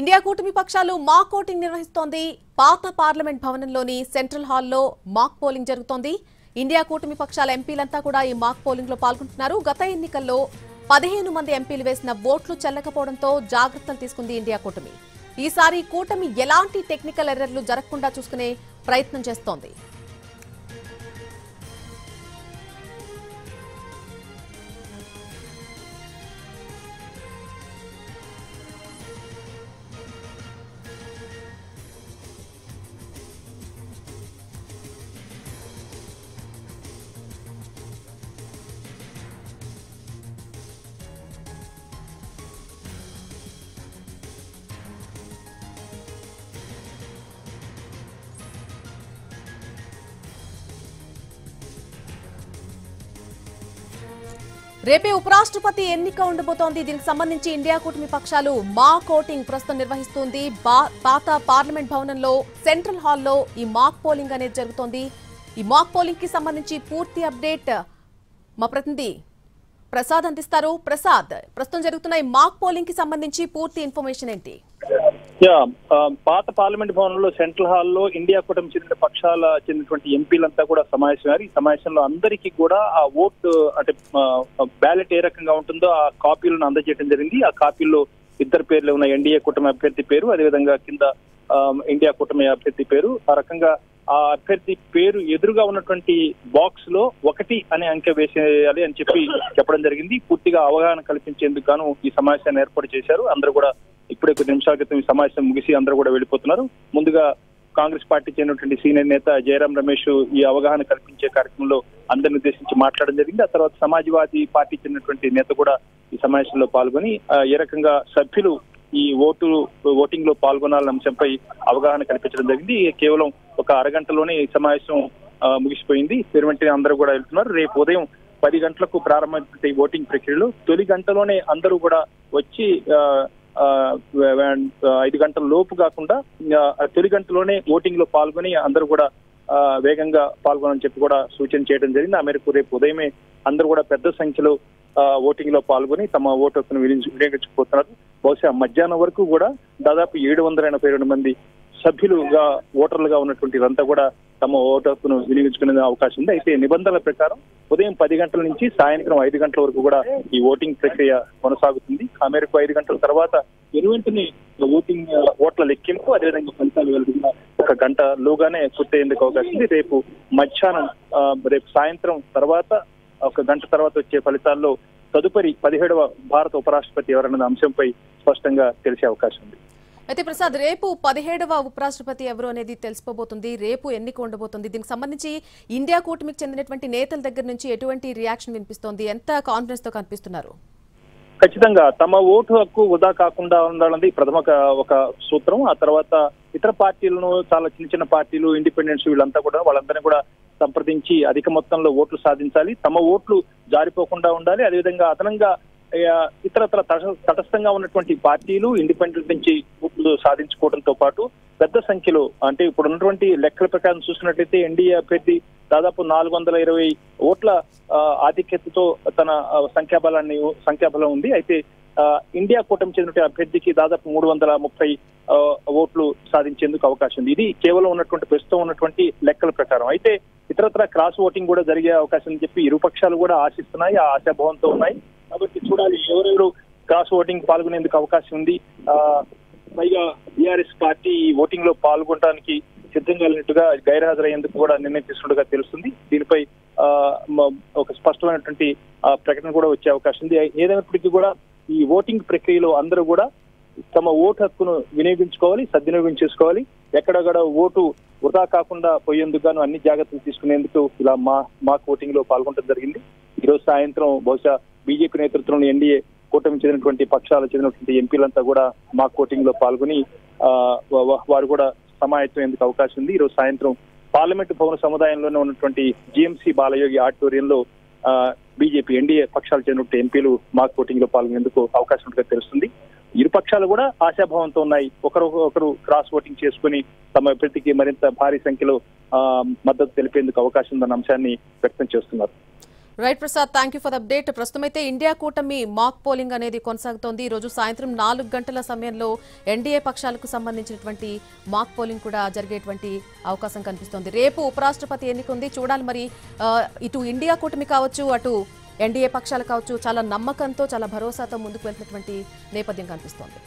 India కూటమి పక్షాలు మాక్ voting నిర్వహిస్తోంది. పాత పార్లమెంట్ భవనంలోని సెంట్రల్ హాల్లో మాక్ పోలింగ్ జరుగుతోంది. ఇండియా కూటమి పక్షాల ఎంపీలంతా కూడా ఈ మాక్ పోలింగ్ లో పాల్గొంటున్నారు. గత ఎన్నికల్లో 15 మంది ఎంపీలు వేసిన ఓట్లు చెల్లకపోవడంతో జాగ్రత్తలు తీసుకుంది ఇండియా కూటమి. ఈసారి కూటమి ఎలాంటి టెక్నికల్ ఎర్రర్లు జరగకుండా చూసుకునే ప్రయత్నం చేస్తోంది. రేపే ఉపరాష్ట్రపతి ఎన్నిక ఉండబోతోంది. దీనికి సంబంధించి ఇండియా కూటమి పక్షాలు మాక్ ఓటింగ్ ప్రస్తుతం నిర్వహిస్తోంది. పాత పార్లమెంట్ భవనంలో సెంట్రల్ హాల్లో ఈ మాక్ పోలింగ్ అనేది జరుగుతోంది. ఈ మాక్ పోలింగ్ కి సంబంధించి పూర్తి అప్డేట్ మా ప్రతినిధి ప్రసాద్ అందిస్తారు. ప్రసాద్, ప్రస్తుతం జరుగుతున్న ఈ మాక్ పోలింగ్ కి సంబంధించి పూర్తి ఇన్ఫర్మేషన్ ఏంటి? పాత పార్లమెంట్ భవనంలో సెంట్రల్ హాల్లో ఇండియా కూటమి చెందిన పక్షాల చెందినటువంటి ఎంపీలంతా కూడా సమావేశమయ్యారు. ఈ సమావేశంలో అందరికీ కూడా ఆ ఓటు అంటే బ్యాలెట్ ఏ రకంగా ఉంటుందో ఆ కాపీలను అందజేయడం జరిగింది. ఆ కాపీల్లో ఇద్దరు పేర్లు ఉన్న ఎన్డీఏ కూటమి అభ్యర్థి పేరు, అదేవిధంగా కింద ఇండియా కూటమి అభ్యర్థి పేరు. ఆ రకంగా ఆ అభ్యర్థి పేరు ఎదురుగా ఉన్నటువంటి బాక్స్ లో 1 అనే అంకె వేసేయాలి అని చెప్పడం జరిగింది. పూర్తిగా అవగాహన కల్పించేందుకు గాను ఈ సమావేశాన్ని ఏర్పాటు చేశారు. అందరూ కూడా ఇప్పుడే కొద్ది నిమిషాల క్రితం ఈ సమావేశం ముగిసి అందరూ కూడా వెళ్ళిపోతున్నారు. ముందుగా కాంగ్రెస్ పార్టీ చెందినటువంటి సీనియర్ నేత జయరాం రమేష్ ఈ అవగాహన కల్పించే కార్యక్రమంలో అందరిని ఉద్దేశించి మాట్లాడడం జరిగింది. ఆ తర్వాత సమాజ్వాదీ పార్టీ చెందినటువంటి నేత కూడా ఈ సమావేశంలో పాల్గొని ఏ రకంగా సభ్యులు ఈ ఓటింగ్ లో పాల్గొనాలన్న అంశంపై అవగాహన కల్పించడం జరిగింది. కేవలం ఒక అరగంటలోనే ఈ సమావేశం ముగిసిపోయింది. వెంటనే అందరూ కూడా వెళ్తున్నారు. రేపు ఉదయం 10 గంటలకు ప్రారంభమైన ఓటింగ్ ప్రక్రియలో తొలి గంటలోనే అందరూ కూడా వచ్చి 5 గంటల లోపు కాకుండా తొలి గంటలోనే ఓటింగ్ లో పాల్గొని అందరూ కూడా వేగంగా పాల్గొనని చెప్పి కూడా సూచన చేయడం జరిగింది. ఆ మేరకు రేపు ఉదయమే అందరూ కూడా పెద్ద సంఖ్యలో ఓటింగ్ లో పాల్గొని తమ ఓటు హక్కును వినియోగించుకుపోతున్నారు. బహుశా మధ్యాహ్నం వరకు కూడా దాదాపు 782 మంది సభ్యులుగా ఓటర్లుగా ఉన్నటువంటి ఇదంతా కూడా తమ ఓటు హక్కును వినియోగించుకునే అవకాశం ఉంది. అయితే నిబంధనల ప్రకారం ఉదయం 10 గంటల నుంచి సాయంత్రం 5 గంటల వరకు కూడా ఈ ఓటింగ్ ప్రక్రియ కొనసాగుతుంది. ఆ మేరకు 5 గంటల తర్వాత వెంటనే ఓట్ల లెక్కింపు, అదేవిధంగా ఫలితాలు వెలువడిన 1 గంట లోగానే పూర్తయ్యేందుకు అవకాశం ఉంది. రేపు మధ్యాహ్నం రేపు సాయంత్రం తర్వాత 1 గంట తర్వాత వచ్చే ఫలితాల్లో తదుపరి 17వ భారత ఉపరాష్ట్రపతి ఎవరన్న అంశంపై స్పష్టంగా తెలిసే అవకాశం ఉంది. అయితే ప్రసాద్, రేపు 17వ ఉపరాష్ట్రపతి ఎవరు అనేది తెలిసిపోబోతుంది. రేపు ఎన్నిక ఉండబోతుంది. దీనికి సంబంధించి ఇండియా కూటమికి చెందినటువంటి నేతల దగ్గర నుంచి ఎటువంటి రియాక్షన్ వినిపిస్తోంది? ఎంత కాన్ఫిడెన్స్ తో కనిపిస్తున్నారు? ఖచ్చితంగా తమ ఓటు హక్కు వృధా కాకుండా ఉండాలన్నది ప్రథమ ఒక సూత్రం. ఆ తర్వాత ఇతర పార్టీలను, చాలా చిన్న పార్టీలు, ఇండిపెండెంట్స్ వాళ్ళందరినీ కూడా సంప్రదించి అధిక మొత్తంలో ఓట్లు సాధించాలి. తమ ఓట్లు జారిపోకుండా ఉండాలి. అదేవిధంగా అదనంగా ఇతరత్ర తటస్థంగా ఉన్నటువంటి పార్టీలు, ఇండిపెండెంట్ నుంచి ఓట్లు సాధించుకోవడంతో పాటు పెద్ద సంఖ్యలో, అంటే ఇప్పుడు ఉన్నటువంటి లెక్కల ప్రకారం చూసినట్లయితే ఎన్డీఏ అభ్యర్థి దాదాపు 420 ఓట్ల ఆధిక్యతతో తన సంఖ్యాబలం ఉంది. అయితే ఇండియా కూటమి చెందిన అభ్యర్థికి దాదాపు 330 ఓట్లు సాధించేందుకు అవకాశం ఉంది. ఇది కేవలం ఉన్నటువంటి ప్రస్తుతం ఉన్నటువంటి లెక్కల ప్రకారం. అయితే ఇతరత్ర క్రాస్ ఓటింగ్ కూడా జరిగే అవకాశం అని చెప్పి ఇరుపక్షాలు కూడా ఆశిస్తున్నాయి, ఆ ఆశాభావంతో ఉన్నాయి. కాబట్టి చూడాలి ఎవరెవరు క్రాస్ ఓటింగ్ పాల్గొనేందుకు అవకాశం ఉంది. పైగా బీఆర్ఎస్ పార్టీ ఓటింగ్ లో పాల్గొనడానికి సిద్ధంగా లేనట్టుగా గైర్హాజరయ్యేందుకు కూడా నిర్ణయం తీసుకున్నట్టుగా తెలుస్తుంది. దీనిపై ఒక స్పష్టమైనటువంటి ప్రకటన కూడా వచ్చే అవకాశం ఉంది. ఏదైనప్పటికీ కూడా ఈ ఓటింగ్ ప్రక్రియలో అందరూ కూడా తమ ఓటు హక్కును వినియోగించుకోవాలి, సద్వినియోగం చేసుకోవాలి. ఎక్కడక్కడ ఓటు వృధా కాకుండా పోయేందుకు గాను అన్ని జాగ్రత్తలు తీసుకునేందుకు ఇలా మాక్ ఓటింగ్ లో పాల్గొనడం జరిగింది. ఈ రోజు సాయంత్రం బహుశా బీజేపీ నేతృత్వంలో ఎన్డీఏ కూటమి చెందినటువంటి పక్షాలు చెందినటువంటి ఎంపీలంతా కూడా మాక్ ఓటింగ్ లో పాల్గొని వారు కూడా సమాయత్తమయ్యేందుకు అవకాశం ఉంది. ఈ రోజు సాయంత్రం పార్లమెంటు భవన సముదాయంలోనే ఉన్నటువంటి జీఎంసీ బాలయోగి ఆడిటోరియంలో బీజేపీ, ఎన్డీఏ పక్షాలు చెందినటువంటి ఎంపీలు మాక్ ఓటింగ్ లో పాల్గొనేందుకు అవకాశం ఉంటుందని తెలుస్తుంది. ఇరు పక్షాలు కూడా ఆశాభావంతో ఉన్నాయి. ఒకరు క్రాస్ ఓటింగ్ చేసుకుని తమ అభ్యర్థికి మరింత భారీ సంఖ్యలో మద్దతు తెలిపేందుకు అవకాశం ఉందన్న అంశాన్ని వ్యక్తం చేస్తున్నారు. Right Prasad, thank you for the update. ప్రస్తుతం అయితే ఇండియా కూటమి మాక్ పోలింగ్ అనేది కొనసాగుతోంది. ఈ రోజు సాయంత్రం 4 గంటల సమయంలో ఎన్డీఏ పక్షాలకు సంబంధించినటువంటి మాక్ పోలింగ్ కూడా జరిగేటువంటి అవకాశం కనిపిస్తోంది. రేపు ఉపరాష్ట్రపతి ఎన్నిక ఉంది, చూడాలి మరి. ఇటు ఇండియా కూటమి కావచ్చు, అటు ఎన్డీఏ పక్షాలు కావచ్చు, చాలా నమ్మకంతో, చాలా భరోసాతో ముందుకు వెళ్తున్నటువంటి నేపథ్యం కనిపిస్తోంది.